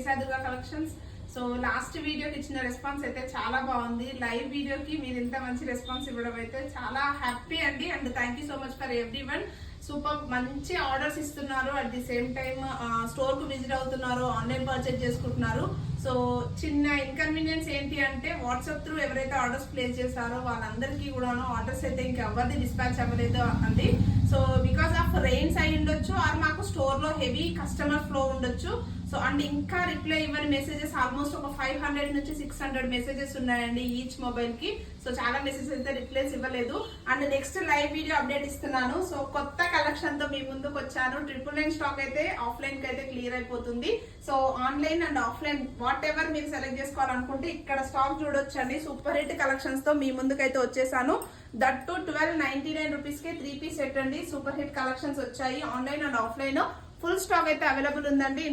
కేశాదుర్గా collections. So last వీడియోకి ఇచ్చిన response అయితే చాలా బాగుంది. లైవ్ వీడియోకి మీరు ఇంత మంచి రెస్పాన్స్ ఇవ్వడం అయితే చాలా హ్యాపీ అండి. And thank you so much for everyone. Super మంచి ఆర్డర్స్ ఇస్తున్నారు. At the same time store కు విజిట్ అవుతున్నారు, ఆన్లైన్ పర్చేజ్ చేసుకుంటున్నారు. సో చిన్న ఇన్కన్వీనియన్స్ ఏంటి అంటే వాట్సాప్ త్రూ ఎవరైతే ఆర్డర్స్ ప్లేస్ చేస్తారో వాళ్ళందరికీ కూడాను ఆర్డర్స్ అయితే ఇంకెవరిది డిస్పాచ్ అవ్వలేదు అండి. సో బికాస్ ఆఫ్ రెయిన్స్ అయి ఉండొచ్చు, ఆర్ మాకు స్టోర్ లో హెవీ కస్టమర్ ఫ్లో ఉండొచ్చు. సో అండ్ ఇంకా రిప్లై ఇవ్వని మెసేజెస్ ఆల్మోస్ట్ ఒక 500 నుంచి 600 మెసేజెస్ ఉన్నాయండి ఈచ్ మొబైల్ కి. సో చాలా మెసేజెస్ అయితే రిప్లైస్ ఇవ్వలేదు. And next live video update ఇస్తున్నాను. సో కొత్త కలెక్షన్ తో మీ ముందుకు వచ్చాను. 999 స్టాక్ అయితే ఆఫ్లైన్ కి అయితే క్లియర్ అయిపోతుంది. So online and offline what ever మీరు సెలెక్ట్ చేసుకోవాలనుకుంటే ఇక్కడ స్టాక్ చూడొచ్చండి. సూపర్ హిట్ కలెక్షన్స్ తో మీ ముందుకు అయితే వచ్చేసాను. దట్ టు 1299 రూపీస్ కి 3 పీస్ సెట్ అండి. సూపర్ హిట్ కలెక్షన్స్ వచ్చాయి. Online and offline full stock అయితే అవైలబుల్ ఉందండి.